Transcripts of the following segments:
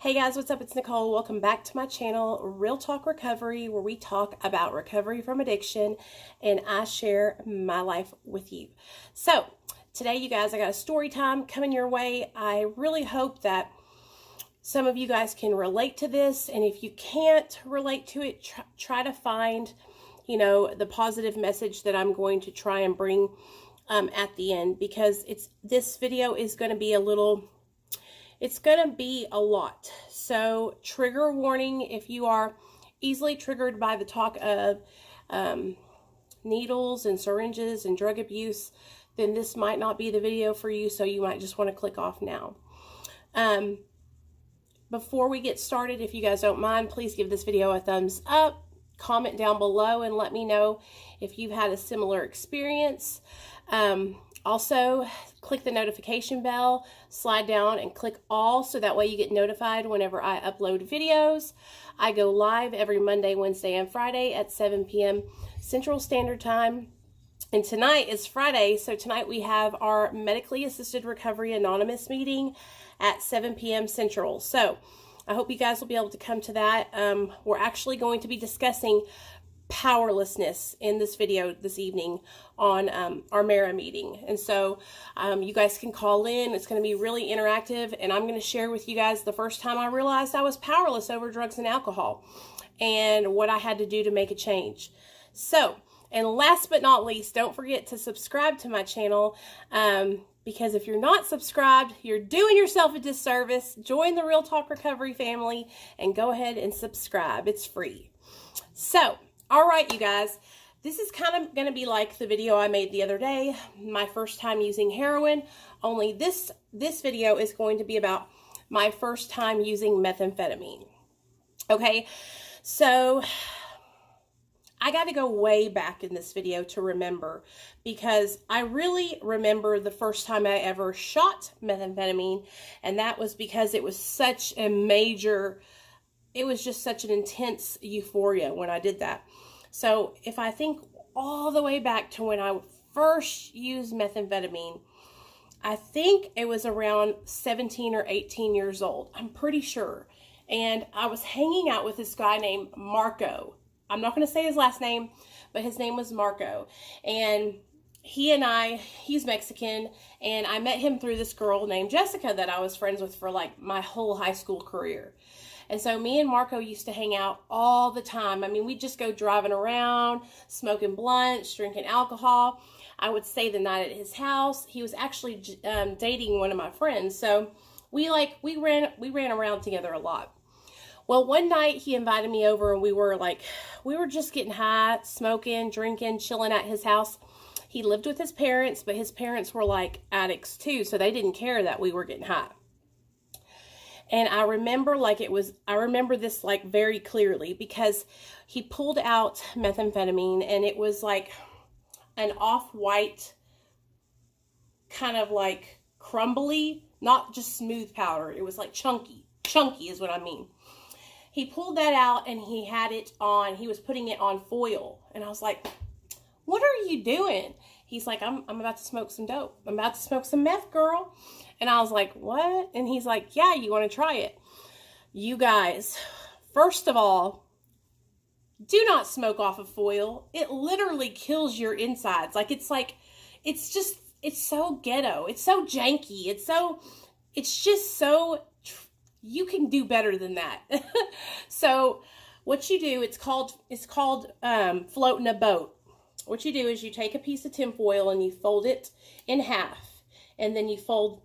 Hey guys, what's up? It's Nicole. Welcome back to my channel, Real Talk Recovery, where we talk about recovery from addiction and I share my life with you. So today, you guys, I got a story time coming your way. I really hope that some of you guys can relate to this, and if you can't relate to it, try to find, the positive message that I'm going to try and bring at the end, because this video is going to be it's going to be a lot. So trigger warning: if you are easily triggered by the talk of needles and syringes and drug abuse, then this might not be the video for you, so you might just want to click off now. Before we get started, if you guys don't mind, please give this video a thumbs up, comment down below, and let me know if you've had a similar experience. Also, click the notification bell, slide down and click all, so that way you get notified whenever I upload videos. I go live every Monday, Wednesday, and Friday at 7 p.m. Central Standard Time. And tonight is Friday, so tonight we have our Medically Assisted Recovery Anonymous meeting at 7 p.m. Central. So I hope you guys will be able to come to that. We're actually going to be discussing powerlessness in this video this evening on our MARA meeting. And so you guys can call in. It's going to be really interactive, and I'm going to share with you guys the first time I realized I was powerless over drugs and alcohol and what I had to do to make a change. So, and last but not least, don't forget to subscribe to my channel, because if you're not subscribed, you're doing yourself a disservice. Join the Real Talk Recovery family and go ahead and subscribe. It's free. So, all right, you guys, this is kind of going to be like the video I made the other day, my first time using heroin, only this video is going to be about my first time using methamphetamine. Okay, so I got to go way back in this video to remember, because I really remember the first time I ever shot methamphetamine, and that was because it was such a it was just such an intense euphoria when I did that. So if I think all the way back to when I first used methamphetamine, I think it was around 17 or 18 years old. I'm pretty sure. And I was hanging out with this guy named Marco. I'm not going to say his last name, but his name was Marco. And he's Mexican, and I met him through this girl named Jessica that I was friends with for like my whole high school career. And so me and Marco used to hang out all the time. I mean, we'd just go driving around, smoking blunts, drinking alcohol. I would stay the night at his house. He was actually dating one of my friends. So we ran around together a lot. Well, one night he invited me over, and we were just getting high, smoking, drinking, chilling at his house. He lived with his parents, but his parents were like addicts too, so they didn't care that we were getting high. And I remember this like very clearly, because he pulled out methamphetamine, and it was like an off-white, kind of like crumbly, not just smooth powder. It was like chunky is what I mean. He pulled that out, and he was putting it on foil. And I was like, what are you doing? He's like, I'm about to smoke some dope. I'm about to smoke some meth, girl. And I was like, what? And he's like, yeah, you want to try it? You guys, first of all, do not smoke off of foil. It literally kills your insides. It's so ghetto. It's so janky. You can do better than that. So what you do, it's called floating a boat. What you do is you take a piece of tinfoil and you fold it in half, and then you fold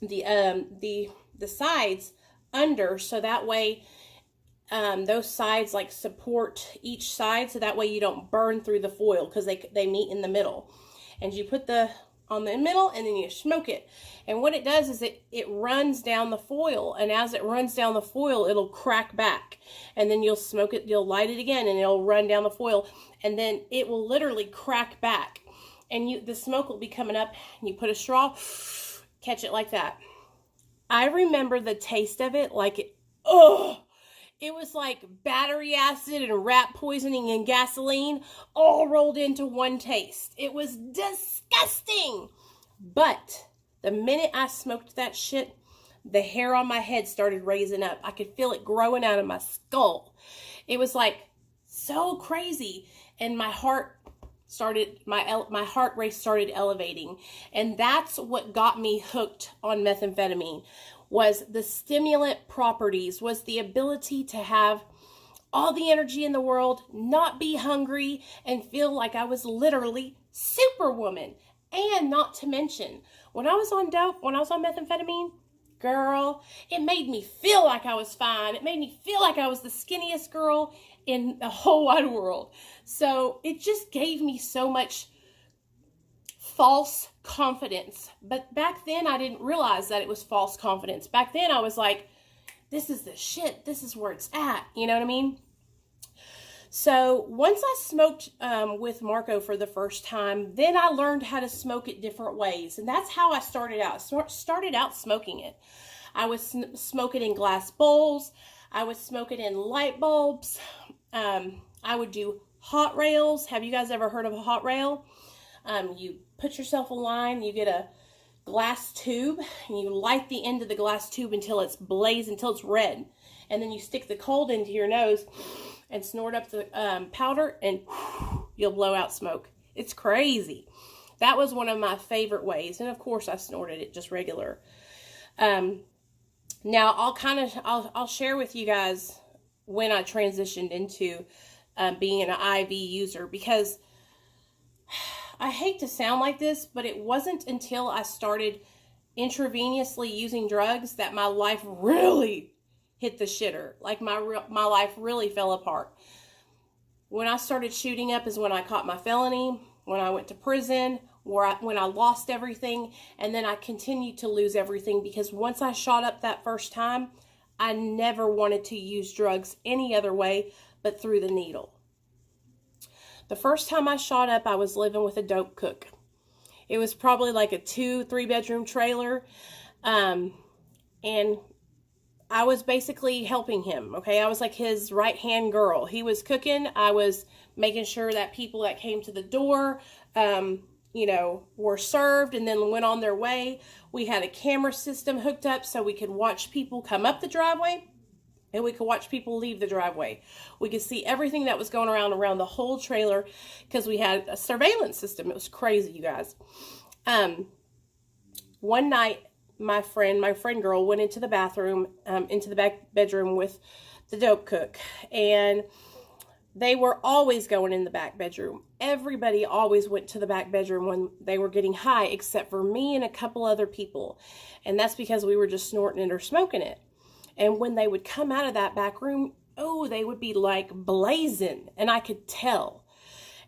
the sides under, so that way those sides like support each side, so that way you don't burn through the foil, because they meet in the middle. And you put on the middle, and then you smoke it. And what it does is it runs down the foil, and as it runs down the foil, it'll crack back, and then you'll smoke it, you'll light it again, and it'll run down the foil, and then it will literally crack back, and the smoke will be coming up, and you put a straw, catch it like that. I remember the taste of it, it was like battery acid and rat poisoning and gasoline all rolled into one taste. It was disgusting. But the minute I smoked that shit, the hair on my head started raising up. I could feel it growing out of my skull. It was like so crazy. And my heart rate started elevating. And that's what got me hooked on methamphetamine, was the stimulant properties, was the ability to have all the energy in the world, not be hungry, and feel like I was literally Superwoman. And not to mention, when I was on dope, when I was on methamphetamine, girl, it made me feel like I was fine. It made me feel like I was the skinniest girl in the whole wide world. So it just gave me so much false confidence. But back then, I didn't realize that it was false confidence. Back then, I was like, this is the shit. This is where it's at. You know what I mean? So once I smoked with Marco for the first time, then I learned how to smoke it different ways. And that's how I started out. Started out smoking it. I would smoke it in glass bowls. I would smoke it in light bulbs. I would do hot rails. Have you guys ever heard of a hot rail? You put yourself a line, you get a glass tube, and you light the end of the glass tube until it's blazed, until it's red. And then you stick the cold into your nose and snort up the powder, and you'll blow out smoke. It's crazy. That was one of my favorite ways. And of course I snorted it just regular. Now I'll share with you guys when I transitioned into being an IV user, because I hate to sound like this, but it wasn't until I started intravenously using drugs that my life really hit the shitter. Like my life really fell apart. When I started shooting up is when I caught my felony, when I went to prison, when I lost everything, and then I continued to lose everything, because once I shot up that first time, I never wanted to use drugs any other way but through the needle. The first time I shot up, I was living with a dope cook. It was probably like a 2-3 bedroom trailer. And I was basically helping him, okay? I was like his right-hand girl. He was cooking. I was making sure that people that came to the door, were served and then went on their way. We had a camera system hooked up so we could watch people come up the driveway, and we could watch people leave the driveway. We could see everything that was going around the whole trailer, because we had a surveillance system. It was crazy, you guys. One night, my friend girl went into the bathroom, into the back bedroom with the dope cook, and they were always going in the back bedroom. Everybody always went to the back bedroom when they were getting high, except for me and a couple other people. And that's because we were just snorting it or smoking it. And when they would come out of that back room, oh, they would be like blazing, and I could tell.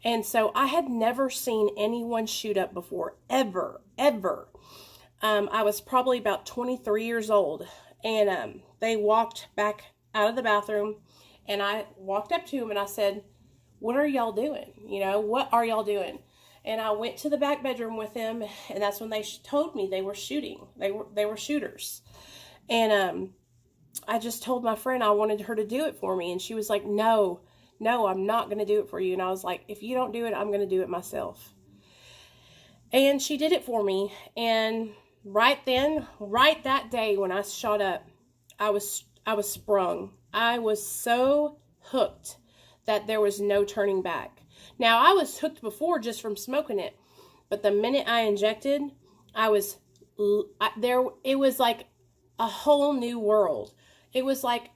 And so I had never seen anyone shoot up before, ever. I was probably about 23 years old, and they walked back out of the bathroom, and I walked up to them and I said, "What are y'all doing? What are y'all doing?" And I went to the back bedroom with them, and that's when they told me they were shooting. They were shooters. And I just told my friend I wanted her to do it for me, and she was like, no, I'm not going to do it for you. And I was like, if you don't do it, I'm going to do it myself. And she did it for me. And right that day when I shot up, I was sprung. I was so hooked that there was no turning back. Now, I was hooked before just from smoking it, but the minute I injected, it was like a whole new world. It was like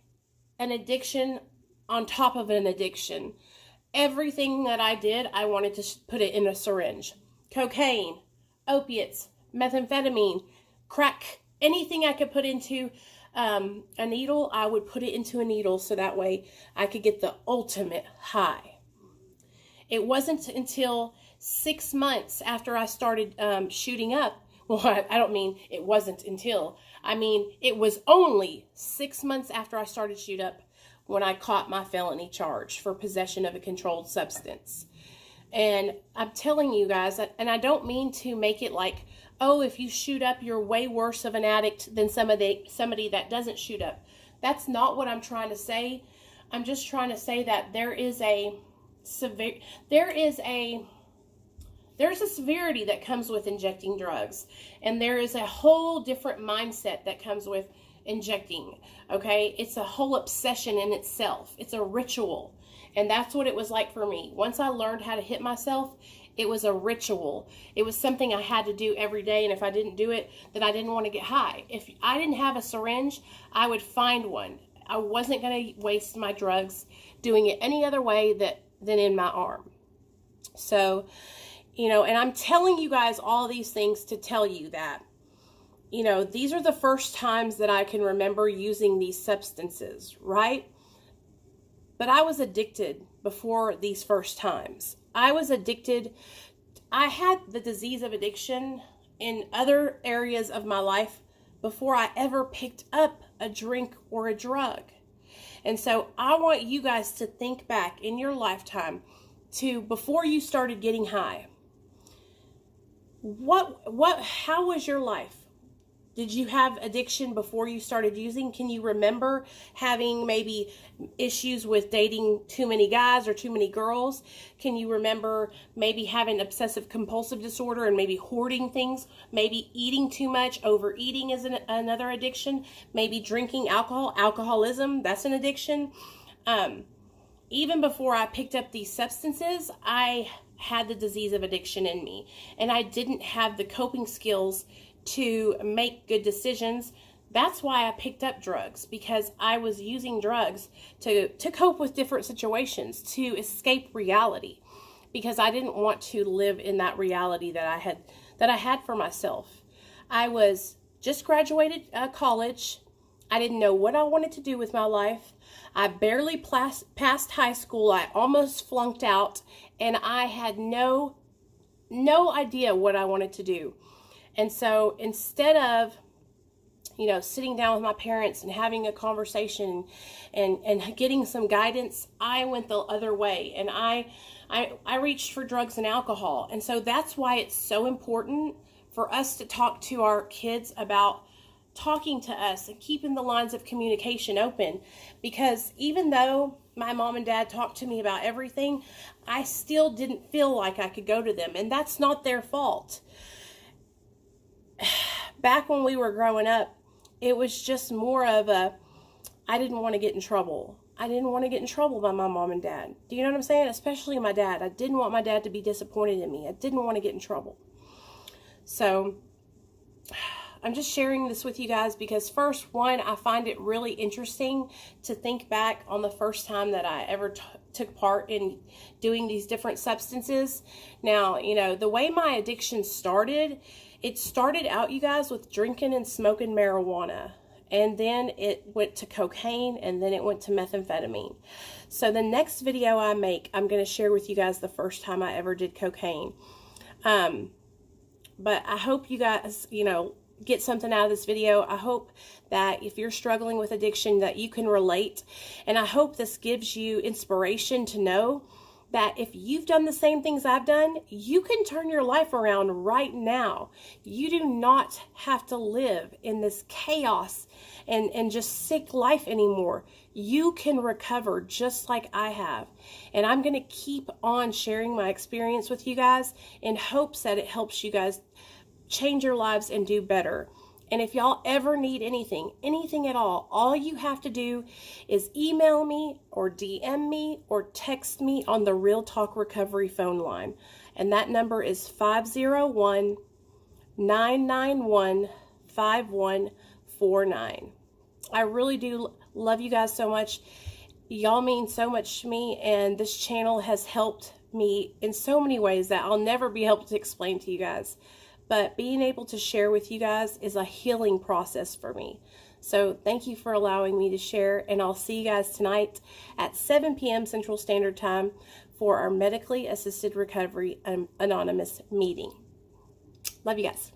an addiction on top of an addiction. Everything that I did, I wanted to put it in a syringe. Cocaine, opiates, methamphetamine, crack, anything I could put into a needle, I would put it into a needle so that way I could get the ultimate high. It wasn't until 6 months after I started shooting up. Well, I don't mean it wasn't until. I mean, it was only 6 months after I started shoot up when I caught my felony charge for possession of a controlled substance. And I'm telling you guys, and I don't mean to make it like, oh, if you shoot up, you're way worse of an addict than somebody that doesn't shoot up. That's not what I'm trying to say. I'm just trying to say that there is there's a severity that comes with injecting drugs, and there is a whole different mindset that comes with injecting. Okay, it's a whole obsession in itself. It's a ritual, and that's what it was like for me. Once I learned how to hit myself, it was a ritual. It was something I had to do every day, and if I didn't do it, then I didn't want to get high. If I didn't have a syringe, I would find one. I wasn't going to waste my drugs doing it any other way than in my arm. So, you know, and I'm telling you guys all these things to tell you that, you know, these are the first times that I can remember using these substances, right? But I was addicted before these first times. I was addicted. I had the disease of addiction in other areas of my life before I ever picked up a drink or a drug. And so I want you guys to think back in your lifetime to before you started getting high. How was your life? Did you have addiction before you started using? Can you remember having maybe issues with dating too many guys or too many girls? Can you remember maybe having obsessive compulsive disorder and maybe hoarding things? Maybe eating too much, overeating is another addiction. Maybe drinking alcohol, alcoholism, that's an addiction. Even before I picked up these substances, I had the disease of addiction in me, and I didn't have the coping skills to make good decisions. That's why I picked up drugs, because I was using drugs to cope with different situations, to escape reality, because I didn't want to live in that reality that I had for myself. I was just graduated college. I didn't know what I wanted to do with my life. I barely passed high school. I almost flunked out, and I had no idea what I wanted to do. And so instead of, you know, sitting down with my parents and having a conversation and getting some guidance, I went the other way, and I reached for drugs and alcohol. And so that's why it's so important for us to talk to our kids about talking to us and keeping the lines of communication open, because even though my mom and dad talked to me about everything, I still didn't feel like I could go to them, and that's not their fault. Back when we were growing up, it was just more of I didn't want to get in trouble. I didn't want to get in trouble by my mom and dad. Do you know what I'm saying? Especially my dad. I didn't want my dad to be disappointed in me. I didn't want to get in trouble. So I'm just sharing this with you guys because first, one, I find it really interesting to think back on the first time that I ever took part in doing these different substances. Now, you know, the way my addiction started, it started out, you guys, with drinking and smoking marijuana. And then it went to cocaine, and then it went to methamphetamine. So the next video I make, I'm going to share with you guys the first time I ever did cocaine. But I hope you guys, you know, get something out of this video. I hope that if you're struggling with addiction that you can relate. And I hope this gives you inspiration to know that if you've done the same things I've done, you can turn your life around right now. You do not have to live in this chaos and just sick life anymore. You can recover just like I have. And I'm going to keep on sharing my experience with you guys in hopes that it helps you guys change your lives and do better. And if y'all ever need anything at all you have to do is email me or DM me or text me on the Real Talk Recovery phone line. And that number is 501-991-5149. I really do love you guys so much. Y'all mean so much to me, and this channel has helped me in so many ways that I'll never be able to explain to you guys. But being able to share with you guys is a healing process for me. So thank you for allowing me to share, and I'll see you guys tonight at 7 p.m. Central Standard Time for our Medically Assisted Recovery Anonymous meeting. Love you guys.